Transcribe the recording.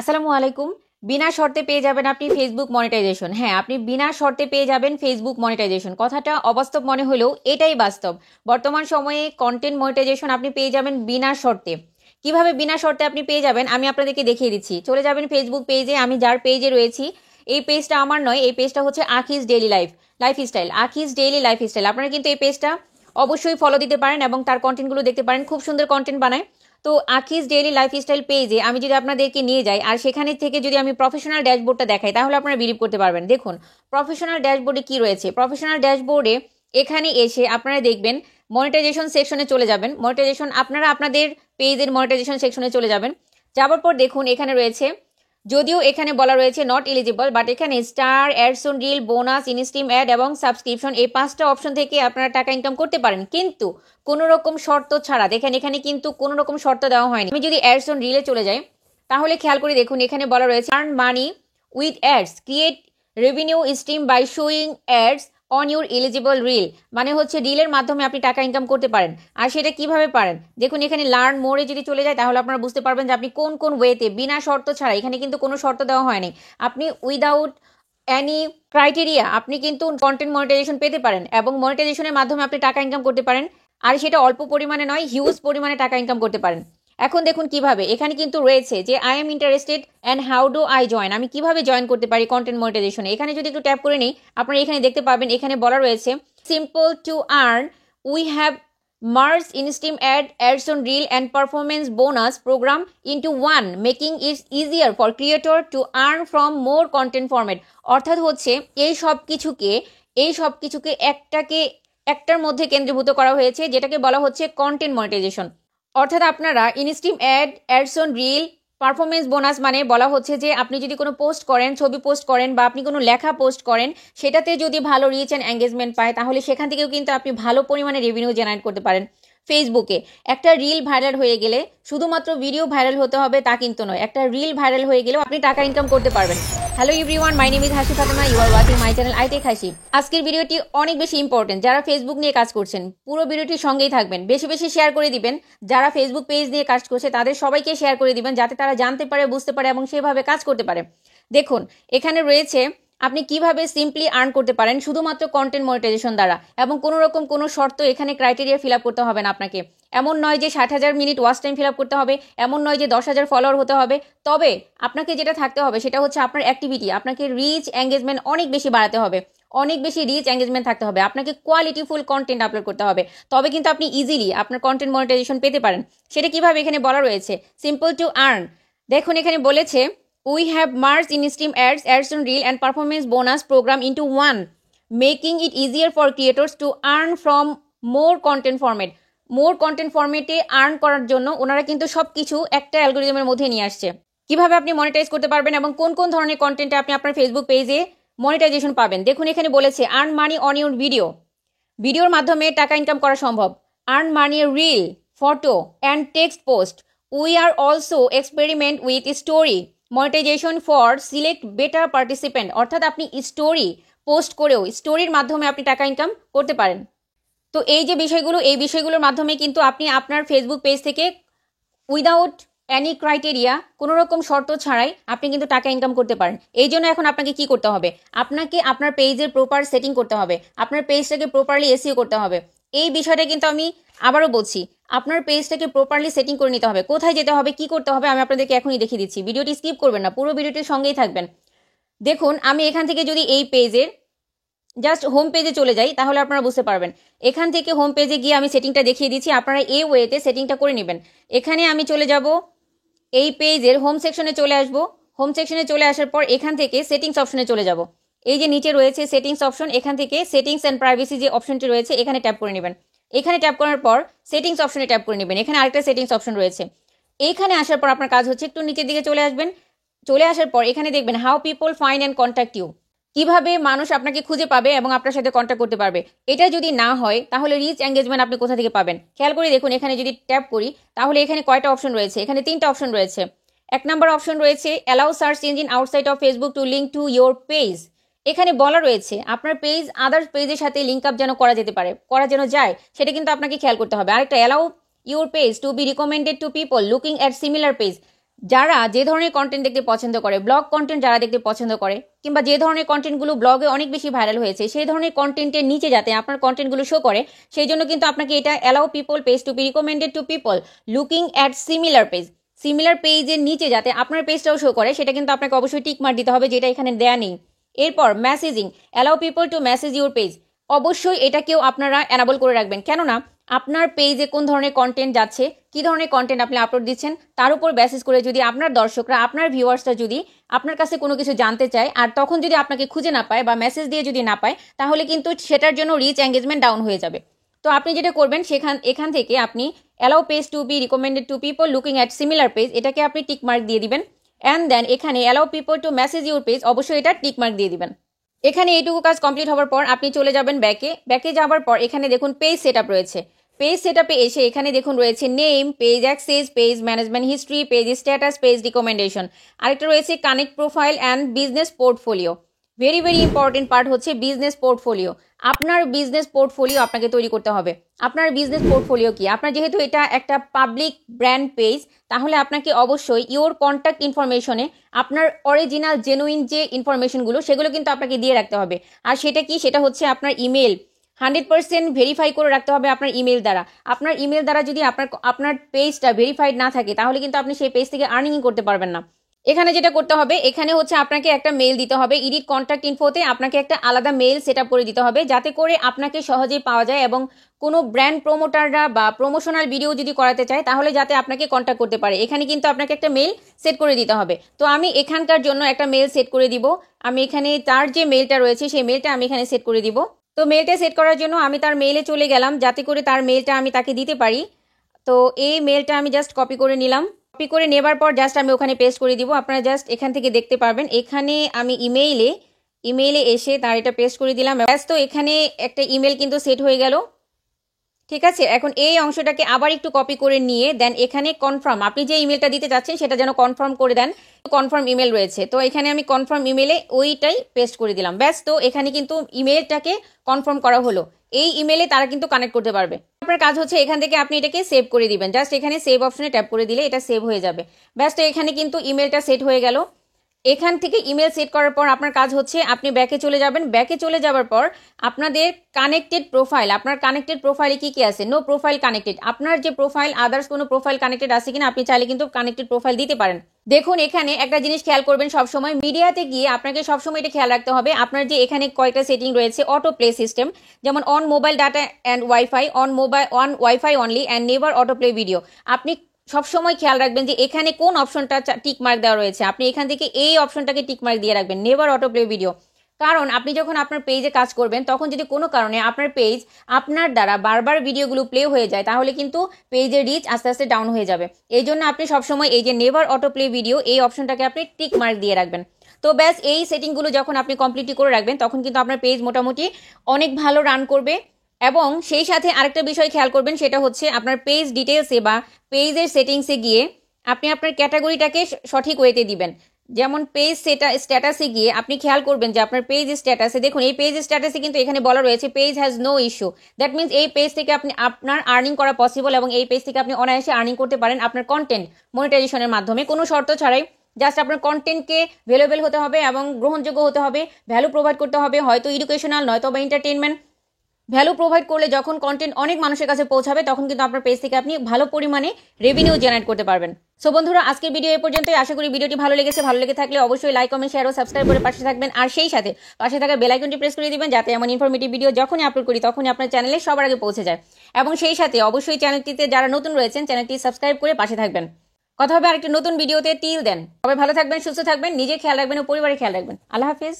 আসসালামু আলাইকুম। বিনা শর্তে পেয়ে যাবেন আপনি ফেসবুক মনিটাইজেশন। হ্যাঁ, আপনি বিনা শর্তে পেয়ে যাবেন ফেসবুক মনিটাইজেশন। কথাটা অবাস্তব মনে হলেও এটাই বাস্তব। বর্তমান সময়ে কন্টেন্ট মনিটাইজেশন আপনি পেয়ে যাবেন বিনা শর্তে। কিভাবে বিনা শর্তে আপনি পেয়ে যাবেন আমি আপনাদেরকে দেখিয়ে দিচ্ছি। চলে যাবেন ফেসবুক পেজে, আমি যার পেজে রয়েছি। এই পেজটা আমার নয়, এই পেজটা হচ্ছে আখিস ডেইলি লাইফস্টাইল। আখিস ডেইলি লাইফস্টাইল, আপনারা কিন্তু এই পেজটা অবশ্যই ফলো দিতে পারেন এবং তার কন্টেন্টগুলো দেখতে পারেন। খুব সুন্দর কন্টেন্ট বানায়। তো আখিস ডেইলি লাইফস্টাইল পেজে আমি যদি আপনাদেরকে নিয়ে যাই আর সেখানে থেকে যদি আমি প্রফেশনাল ড্যাশবোর্ডটা দেখাই তাহলে আপনারা বিলিভ করতে পারবেন। দেখুন প্রফেশনাল ড্যাশবোর্ডে কি রয়েছে। প্রফেশনাল ড্যাশবোর্ডে এখানে এসে আপনারা দেখবেন মনিটাইজেশন সেকশনে চলে যাবেন। মনিটাইজেশন আপনারা আপনাদের পেজের মনিটাইজেশন সেকশনে চলে যাবেন। যাওয়ার পর দেখুন এখানে রয়েছে, যদিও এখানে বলা রয়েছে নট এলিজিবল, বাট এখানে star, ads on reel, bonus, ইনস্টিম add এবং সাবস্ক্রিপশন, এই 5টা অপশন থেকে আপনারা টাকা ইনকাম করতে পারেন, কিন্তু কোনো রকম শর্ত ছাড়া। দেখেন এখানে কিন্তু কোনো রকম শর্ত দেওয়া হয়নি। আমি যদি অ্যাডস অন রিলে চলে যাই তাহলে খেয়াল করে দেখুন এখানে বলা রয়েছে earn money with ads, create revenue stream by showing ads on your eligible reel. মানে হচ্ছে রিলের মাধ্যমে আপনি টাকা ইনকাম করতে পারেন। আর সেটা কিভাবে পারেন দেখুন এখানে লার্ন মোরে যদি চলে যায় তাহলে আপনারা বুঝতে পারবেন যে আপনি কোন কোন ওয়েতে বিনা শর্ত ছাড়া, এখানে কিন্তু কোনো শর্ত দেওয়া হয়নি, আপনি উইদাউট অ্যানি ক্রাইটেরিয়া আপনি কিন্তু কন্টেন্ট মনিটাইজেশন পেতে পারেন এবং মনিটাইজেশনের মাধ্যমে আপনি টাকা ইনকাম করতে পারেন। আর সেটা অল্প পরিমাণে নয়, হিউজ পরিমাণে টাকা ইনকাম করতে পারেন। এখন দেখুন কিভাবে, এখানে কিন্তু রয়েছে যে I am interested and how do I join, আমি কিভাবে জয়েন করতে পারি কন্টেন্ট মনিটাইজেশনে। এখানে যদি একটু ট্যাপ করে নিই আপনারা এখানে দেখতে পাবেন এখানে বলা রয়েছে simple to earn, we have merge in-stream ads on reel and performance bonus program into one, making it easier for creator to earn from more content format। অর্থাৎ হচ্ছে এই সব কিছুকে একটার মধ্যে কেন্দ্রীভূত করা হয়েছে, যেটাকে বলা হচ্ছে কন্টেন্ট মনিটাইজেশন। অর্থাৎ আপনারা instream ads on reel, performance bonus মানে বলা হচ্ছে যে আপনি যদি কোনো পোস্ট করেন, ছবি পোস্ট করেন বা আপনি কোনো লেখা পোস্ট করেন, সেটাতে যদি ভালো রিচ অ্যান্ড এঙ্গেজমেন্ট পায় তাহলে সেখান থেকেও কিন্তু আপনি ভালো পরিমাণে রেভিনিউ জেনারেট করতে পারেন। ফেসবুকে একটা রিল ভাইরাল হয়ে গেলে শুধুমাত্র ভিডিও ভাইরাল হতে হবে তা কিন্তু নয়, একটা রিল ভাইরাল হয়ে গেলেও আপনি টাকা ইনকাম করতে পারবেন। Hello everyone, my name is Hasi Fatema, you are watching my channel I tech Hasi. আজকের ভিডিওটি অনেক বেশি ইম্পর্টেন্ট। যারা ফেসবুক নিয়ে কাজ করছেন পুরো ভিডিওটির সঙ্গেই থাকবেন, বেশি বেশি শেয়ার করে দিবেন। যারা ফেসবুক পেজ নিয়ে কাজ করছে তাদের সবাইকে শেয়ার করে দিবেন যাতে তারা জানতে পারে, বুঝতে পারে এবং সেভাবে কাজ করতে পারে। দেখুন এখানে রয়েছে আপনি কিভাবে সিম্পলি আর্ন করতে পারেন শুধুমাত্র কন্টেন্ট মনিটাইজেশন দ্বারা, এবং কোনো রকম কোনো শর্ত এখানে ক্রাইটেরিয়া ফিল আপ করতে হবে না আপনাকে। এমন নয় যে 60,000 minute watch time fill up করতে হবে, এমন নয় যে 10,000 ফলোয়ার হতে হবে। তবে আপনাকে যেটা থাকতে হবে সেটা হচ্ছে আপনার অ্যাক্টিভিটি, আপনাকে রিচ এঙ্গেজমেন্ট অনেক বেশি বাড়াতে হবে, অনেক বেশি রিচ এঙ্গেজমেন্ট থাকতে হবে, আপনাকে কোয়ালিটিফুল কন্টেন্ট আপলোড করতে হবে। তবে কিন্তু আপনি ইজিলি আপনার কন্টেন্ট মনিটাইজেশন পেতে পারেন। সেটা কিভাবে এখানে বলা রয়েছে সিম্পল টু আর্ন। দেখুন এখানে বলেছে we have merged in-stream ads on reel and performance bonus program into one, making it easier for creators to earn from more content format। More content ফরম্যাটে আর্ন করার জন্য ওনারা কিন্তু সবকিছু একটা অ্যালগোরিদমের মধ্যে নিয়ে আসছে। কিভাবে আপনি মনিটাইজ করতে পারবেন এবং কোন কোন ধরনের কন্টেন্টে আপনি আপনার ফেসবুক পেজে মনিটাইজেশন পাবেন। দেখুন এখানে বলেছে আর্ন মানি অন ইউর ভিডিওর মাধ্যমে টাকা ইনকাম করা সম্ভব। Earn money reel, photo and text post. We are also experiment with story monetization for select better participant. অর্থাৎ আপনি স্টোরি পোস্ট করেও স্টোরির মাধ্যমে আপনি টাকা ইনকাম করতে পারেন। তো এই যে বিষয়গুলো, এই বিষয়গুলোর মাধ্যমে কিন্তু আপনি আপনার ফেসবুক পেজ থেকে উইদাউট অ্যানি ক্রাইটেরিয়া, কোনো রকম শর্ত ছাড়াই আপনি কিন্তু টাকা ইনকাম করতে পারেন। এই জন্য এখন আপনাকে কি করতে হবে, আপনাকে আপনার পেজের প্রপার সেটিং করতে হবে, আপনার পেজটাকে প্রপারলি এসইও করতে হবে। এই বিষয়টা কিন্তু আমি আবারও বলছি, আপনার পেজটাকে প্রপারলি সেটিং করে নিতে হবে। কোথায় যেতে হবে, কি করতে হবে আমি আপনাদেরকে এখনই দেখিয়ে দিচ্ছি। ভিডিওটি স্কিপ করবেন না, পুরো ভিডিওটির সঙ্গেই থাকবেন। দেখুন আমি এখান থেকে যদি এই পেজের জাস্ট হোম পেজে চলে যাই তাহলে আপনারা বুঝতে পারবেন। এখান থেকে হোম পেজে গিয়ে আমি সেটিংটা দেখিয়ে দিচ্ছি, আপনারা এই ওয়েতে সেটিংটা করে নেবেন। এখানে আমি চলে যাব, এই পেজের হোম সেকশনে চলে আসব। হোম সেকশনে চলে আসার পর এখান থেকে সেটিংস অপশনে চলে যাব। এই যে নিচে রয়েছে সেটিংস অপশন, এখান থেকে সেটিংস অ্যান্ড প্রাইভেসি যে অপশনটি রয়েছে এখানে ট্যাপ করে নেবেন। এখানে ট্যাপ করার পর সেটিংস অপশনে ট্যাপ করে নেবেন। এখানে আরেকটা সেটিংস অপশন রয়েছে। এইখানে আসার পর আপনার কাজ হচ্ছে একটু নিচের দিকে চলে আসবেন। চলে আসার পর এখানে দেখবেন how people find and contact you, কিভাবে মানুষ আপনাকে খুঁজে পাবে এবং আপনার সাথে কন্ট্যাক্ট করতে পারবে। এটা যদি না হয় তাহলে রিচ এঙ্গেজমেন্ট আপনি কোথা থেকে পাবেন। খেয়াল করে দেখুন এখানে যদি ট্যাপ করি তাহলে এখানে কয়টা অপশন রয়েছে, এখানে 3টা অপশন রয়েছে। 1 নম্বর অপশন রয়েছে allow search engine outside of Facebook two link to your page. এখানে বলা রয়েছে আপনার পেজ আদার্স পেজের সাথে লিঙ্ক আপ যেন করা যেতে পারে, করা যেন যায়, সেটা কিন্তু আপনাকে খেয়াল করতে হবে। আরেকটা allow your page to be recommended to people looking at similar page. যারা যে ধরনের কন্টেন্ট দেখতে পছন্দ করে, ব্লগ কন্টেন্ট যারা দেখতে পছন্দ করে, কিংবা যে ধরনের কন্টেন্টগুলো ব্লগে অনেক বেশি ভাইরাল হয়েছে, সেই ধরনের কন্টেন্টের নিচে যাতে আপনার কন্টেন্টগুলো শো করে, সেই জন্য কিন্তু আপনাকে এটা allow people page to be recommended to people looking at similar পেজের নিচে যাতে আপনার পেজটাও শো করে, সেটা কিন্তু আপনাকে অবশ্যই টিক মার্ক দিতে হবে, যেটা এখানে দেয়া নেই। এরপর messaging, allow people to message your page, অবশ্যই এটাকেও আপনারা অ্যানাবল করে রাখবেন। কেননা আপনার পেজে কোন ধরনের কন্টেন্ট যাচ্ছে, কি ধরনের কন্টেন্ট আপনি আপলোড দিচ্ছেন, তার উপর বেসিস করে যদি আপনার দর্শকরা, আপনার ভিউয়ার্সরা যদি আপনার কাছে কোনো কিছু জানতে চায়, আর তখন যদি আপনাকে খুঁজে না পায় বা মেসেজ দিয়ে যদি না পায়, তাহলে কিন্তু সেটার জন্য রিচ এঙ্গেজমেন্ট ডাউন হয়ে যাবে। তো আপনি যেটা করবেন, এখান থেকে আপনি allow page to be recommended to people looking at similar page, এটাকে আপনি টিক মার্ক দিয়ে দিবেন। অ্যান্ড দেন এখানে allow people to message your page, অবশ্যই এটা টিক মার্ক দিয়ে দিবেন। এখানে এইটুকু কাজ কমপ্লিট হওয়ার পর আপনি চলে যাবেন ব্যাকে যাওয়ার পর এখানে দেখুন পেজ সেটআপ রয়েছে। পেজ সেটআপে এসে এখানে দেখুন রয়েছে name, page access, page management history, page status, page recommendation. আরেকটা রয়েছে connect profile and business portfolio. Very important part হচ্ছে বিজনেস পোর্টফোলিও। আপনার বিজনেস পোর্টফোলিও আপনাকে তৈরি করতে হবে। আপনার বিজনেস পোর্টফোলিও কি? আপনার যেহেতু এটা একটা পাবলিক ব্র্যান্ড পেজ, তাহলে আপনাকে অবশ্যই ইওর কন্ট্যাক্ট ইনফরমেশনে আপনার অরিজিনাল জেনুইন যে ইনফরমেশনগুলো, সেগুলো কিন্তু আপনাকে দিয়ে রাখতে হবে। আর সেটা কি? সেটা হচ্ছে আপনার ইমেল। 100% ভেরিফাই করে রাখতে হবে আপনার ইমেল দ্বারা। আপনার ইমেল দ্বারা যদি আপনার পেজটা ভেরিফাইড না থাকে, তাহলে কিন্তু আপনি সেই পেজ থেকে আর্নিং করতে পারবেন না। এখানে যেটা করতে হবে, এখানে হচ্ছে আপনাকে একটা মেল দিতে হবে। এডিট কন্ট্যাক্ট ইনফোতে আপনাকে একটা আলাদা মেল সেট আপ করে দিতে হবে, যাতে করে আপনাকে সহজেই পাওয়া যায়, এবং কোনো ব্র্যান্ড প্রমোটাররা বা প্রমোশনাল ভিডিও যদি করাতে চায়, তাহলে যাতে আপনাকে কন্ট্যাক্ট করতে পারে। এখানে কিন্তু আপনাকে একটা মেল সেট করে দিতে হবে। তো আমি এখানকার জন্য একটা মেল সেট করে দিব। আমি এখানে তার যে মেলটা রয়েছে, সেই মেলটা আমি এখানে সেট করে দিব। তো মেলটা সেট করার জন্য আমি তার মেলে চলে গেলাম, যাতে করে তার মেলটা আমি তাকে দিতে পারি। তো এই মেলটা আমি জাস্ট কপি করে নিলাম। কপি করে নেবার পর জাস্ট আমি ওখানে পেস্ট করে দিব। আপনারা জাস্ট এখান থেকে দেখতে পারবেন, এখানে আমি ইমেইলে এসে তার এটা পেস্ট করে দিলাম। ব্যাস, তো এখানে একটা ইমেল কিন্তু সেট হয়ে গেল। ঠিক আছে, এখন এই অংশটাকে আবার একটু কপি করে নিয়ে দেন এখানে কনফার্ম, আপনি যে ইমেলটা দিতে চাচ্ছেন সেটা যেন কনফার্ম করে দেন। কনফার্ম ইমেল রয়েছে, তো এখানে আমি কনফার্ম ইমেলে ওইটাই পেস্ট করে দিলাম। ব্যাস, তো এখানে কিন্তু ইমেলটাকে কনফার্ম করা হলো। এই ইমেলে তারা কিন্তু কানেক্ট করতে পারবে। আপনার কাজ হচ্ছে এখান থেকে আপনি এটাকে সেভ করে দিবেন। জাস্ট এখানে সেভ অপশনে ট্যাপ করে দিলে এটা সেভ হয়ে যাবে। ব্যাস, তো এখানে কিন্তু ইমেলটা সেট হয়ে গেল। এখান থেকে ইমেল সেট করার পর আপনার কাজ হচ্ছে আপনি ব্যাকে চলে যাবেন। ব্যাকে চলে যাওয়ার পর আপনাদের কানেক্টেড প্রোফাইল, আপনার কানেক্টেড প্রোফাইলে কি কি আছে? No profile connected. আপনার যে প্রোফাইল, আদার্স কোনো প্রোফাইল কানেক্টেড আছে কিনা, আপনি চাইলে কিন্তু কানেক্টেড প্রোফাইল দিতে পারেন। দেখুন, এখানে একটা জিনিস খেয়াল করবেন, সবসময় মিডিয়াতে গিয়ে আপনাকে সবসময় এটা খেয়াল রাখতে হবে, আপনার যে এখানে কয়েকটা সেটিং রয়েছে অটো প্লে সিস্টেম, যেমন on mobile data and wifi, on wifi only and never auto play video. আপনি সবসময় খেয়াল রাখবেন যে এখানে কোন অপশনটা টিক মার্ক দেওয়া রয়েছে। আপনি এখান থেকে এই অপশনটাকে টিক মার্ক দিয়ে রাখবেন, নেভার অটো প্লে ভিডিও। কারণ আপনি যখন আপনার পেজে কাজ করবেন, তখন যদি কোনো কারণে আপনার পেজ আপনার দ্বারা বারবার ভিডিওগুলো প্লে হয়ে যায়, তাহলে কিন্তু পেজের রিচ আস্তে আস্তে ডাউন হয়ে যাবে। এই জন্য আপনি সবসময় এই যে নেভার অটো প্লে ভিডিও, এই অপশনটাকে আপনি টিক মার্ক দিয়ে রাখবেন। তো ব্যাস, এই সেটিংগুলো যখন আপনি কমপ্লিটলি করে রাখবেন, তখন কিন্তু আপনার পেজ মোটামুটি অনেক ভালো রান করবে। এবং সেই সাথে আরেকটা বিষয় খেয়াল করবেন, সেটা হচ্ছে আপনার পেজ ডিটেলসে বা পেজের সেটিংসে গিয়ে আপনি আপনার ক্যাটাগরিটাকে সঠিক ওয়েতে দিবেন। যেমন পেজ স্ট্যাটাসে গিয়ে আপনি খেয়াল করবেন যে আপনার পেজ স্ট্যাটাসে, দেখুন এই পেজ স্ট্যাটাসে কিন্তু এখানে বলা রয়েছে page has no issue. That means এই পেজ থেকে আপনার আর্নিং করা পসিবল, এবং এই পেজ থেকে আপনি অনায়াসে আর্নিং করতে পারেন আপনার কন্টেন্ট মনিটাইজেশনের মাধ্যমে, কোনো শর্ত ছাড়াই। জাস্ট আপনার কন্টেন্টকে ভ্যালুয়েবল হতে হবে এবং গ্রহণযোগ্য হতে হবে, ভ্যালু প্রোভাইড করতে হবে, হয়তো এডুকেশনাল নয়তো বা এন্টারটেনমেন্ট। ভ্যালু প্রোভাইড করলে যখন কন্টেন্ট অনেক মানুষের কাছে পৌঁছাবে, তখন কিন্তু আপনার পেজ থেকে আপনি ভালো পরিমাণে রেভিনিউ জেনারেট করতে পারবেন। সো বন্ধুরা, আজকের ভিডিও এই পর্যন্তই। আশা করি ভিডিওটি ভালো লেগেছে। ভালো লেগে থাকলে অবশ্যই লাইক, কমেন্ট, শেয়ার ও সাবস্ক্রাইব করে পাশে থাকবেন। আর সেই সাথে পাশে থাকা বেল আইকনটি প্রেস করে দিবেন, যাতে এমন ইনফরমেটিভ ভিডিও যখনই আপলোড করি তখনই আপনার চ্যানেলে সবার আগে পৌঁছে যায়। এবং সেই সাথে অবশ্যই চ্যানেলটিতে যারা নতুন রয়েছেন, চ্যানেলটি সাবস্ক্রাইব করে পাশে থাকবেন। কথা হবে আরেকটি নতুন ভিডিওতে। টিল দেন সবাই ভালো থাকবেন, সুস্থ থাকবেন, নিজের খেয়াল রাখবেন ও পরিবারের খেয়াল রাখবেন। আল্লাহ হাফেজ।